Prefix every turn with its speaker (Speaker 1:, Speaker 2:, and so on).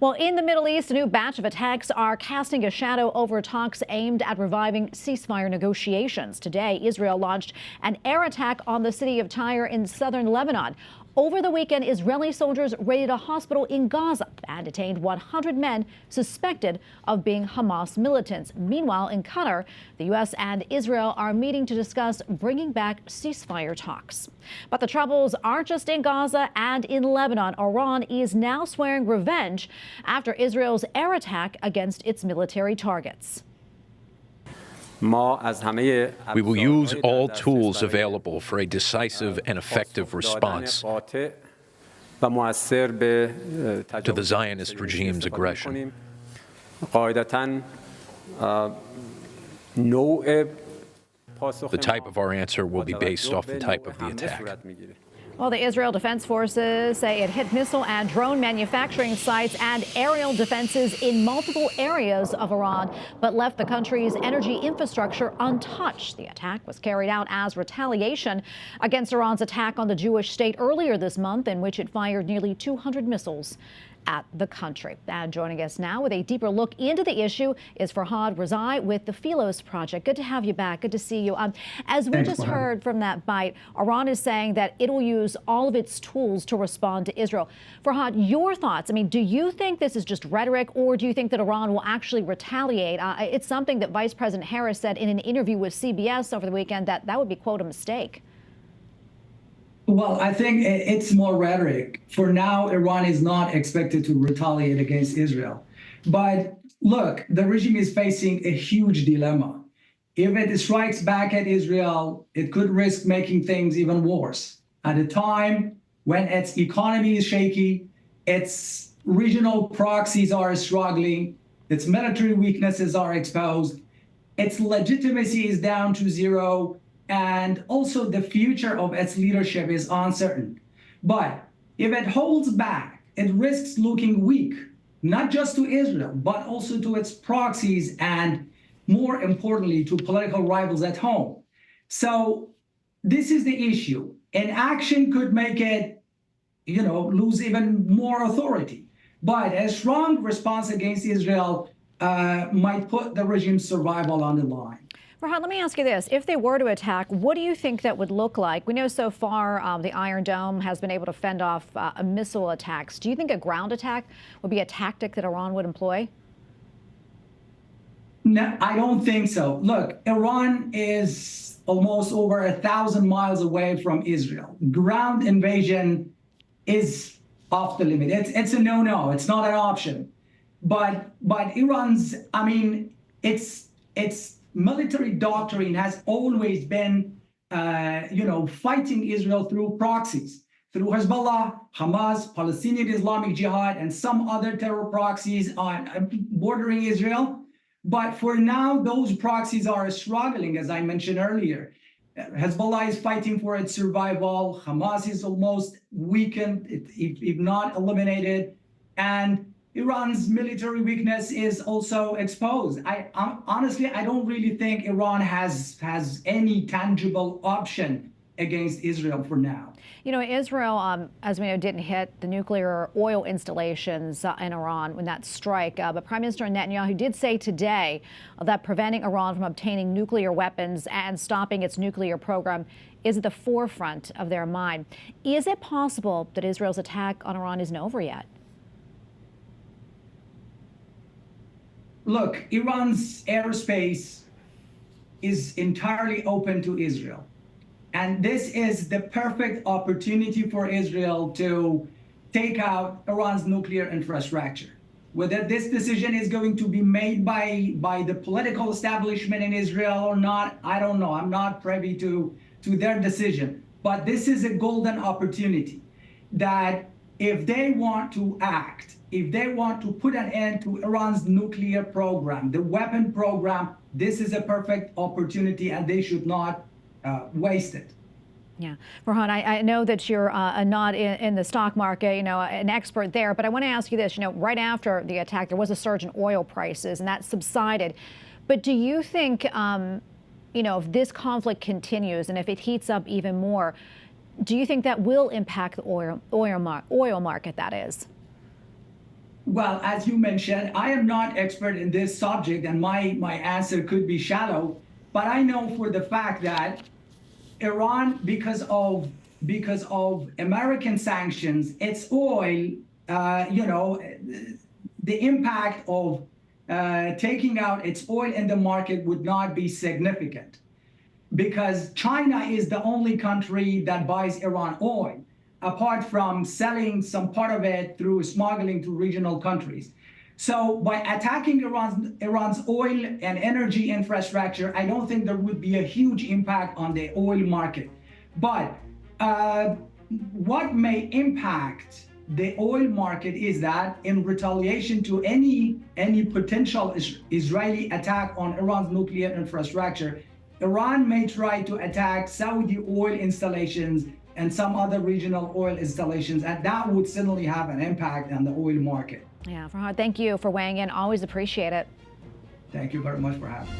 Speaker 1: Well, in the Middle East, a new batch of attacks are casting a shadow over talks aimed at reviving ceasefire negotiations. Today, Israel launched an air attack on the city of Tyre in southern Lebanon. Over the weekend, Israeli soldiers raided a hospital in Gaza and detained 100 men suspected of being Hamas militants. Meanwhile, in Qatar, the U.S. and Israel are meeting to discuss bringing back ceasefire talks. But the troubles aren't just in Gaza and in Lebanon. Iran is now swearing revenge after Israel's air attack against its military targets.
Speaker 2: We will use all tools available for a decisive and effective response to the Zionist regime's aggression. The type of our answer will be based off the type of the attack.
Speaker 1: Well, the Israel Defense Forces say it hit missile and drone manufacturing sites and aerial defenses in multiple areas of Iran, but left the country's energy infrastructure untouched. The attack was carried out as retaliation against Iran's attack on the Jewish state earlier this month, in which it fired nearly 200 missiles at the country. And joining us now with a deeper look into the issue is Farhad Rezaei with the Philos Project. Good to have you back. Good to see you. As we just heard from that bite, Iran is saying that it will use all of its tools to respond to Israel. Farhad, your thoughts? I mean, do you think this is just rhetoric, or do you think that Iran will actually retaliate? It's something that Vice President Harris said in an interview with CBS over the weekend that would be, quote, a mistake.
Speaker 3: Well, I think it's more rhetoric. For now, Iran is not expected to retaliate against Israel. But look, the regime is facing a huge dilemma. If it strikes back at Israel, it could risk making things even worse. At a time when its economy is shaky, its regional proxies are struggling, its military weaknesses are exposed, its legitimacy is down to zero, and also the future of its leadership is uncertain. But if it holds back, it risks looking weak, not just to Israel, but also to its proxies and, more importantly, to political rivals at home. So this is the issue. Inaction could make it, lose even more authority. But a strong response against Israel might put the regime's survival on the line.
Speaker 1: Farhad, let me ask you this. If they were to attack, what do you think that would look like? We know so far the Iron Dome has been able to fend off missile attacks. Do you think a ground attack would be a tactic that Iran would employ?
Speaker 3: No, I don't think so. Look, Iran is almost over 1,000 miles away from Israel. Ground invasion is off the limit. It's a no-no. It's not an option. But Iran's, its military doctrine has always been, fighting Israel through proxies, through Hezbollah, Hamas, Palestinian Islamic Jihad, and some other terror proxies bordering Israel. But for now, those proxies are struggling, as I mentioned earlier. Hezbollah is fighting for its survival. Hamas is almost weakened, if not eliminated. And Iran's military weakness is also exposed. Honestly, I don't really think Iran has any tangible option against Israel for now.
Speaker 1: Israel, as we know, didn't hit the nuclear oil installations in Iran when that strike. But Prime Minister Netanyahu did say today that preventing Iran from obtaining nuclear weapons and stopping its nuclear program is at the forefront of their mind. Is it possible that Israel's attack on Iran isn't over yet?
Speaker 3: Look, Iran's airspace is entirely open to Israel. And this is the perfect opportunity for Israel to take out Iran's nuclear infrastructure. Whether this decision is going to be made by the political establishment in Israel or not, I don't know. I'm not privy to their decision. But this is a golden opportunity that if they want to act, if they want to put an end to Iran's nuclear program, the weapon program, this is a perfect opportunity and they should not waste it.
Speaker 1: Yeah. Farhad, I know that you're not in the stock market, an expert there, but I want to ask you this. Right after the attack, there was a surge in oil prices and that subsided. But do you think, if this conflict continues and if it heats up even more, do you think that will impact the oil market, that is?
Speaker 3: Well, as you mentioned, I am not expert in this subject, and my answer could be shallow. But I know for the fact that Iran, because of American sanctions, its oil, the impact of taking out its oil in the market would not be significant, because China is the only country that buys Iran oil, apart from selling some part of it through smuggling to regional countries. So by attacking Iran's oil and energy infrastructure, I don't think there would be a huge impact on the oil market. But what may impact the oil market is that in retaliation to any potential Israeli attack on Iran's nuclear infrastructure, Iran may try to attack Saudi oil installations and some other regional oil installations, and that would certainly have an impact on the oil market.
Speaker 1: Yeah, Farhad, thank you for weighing in. Always appreciate it.
Speaker 3: Thank you very much for having me.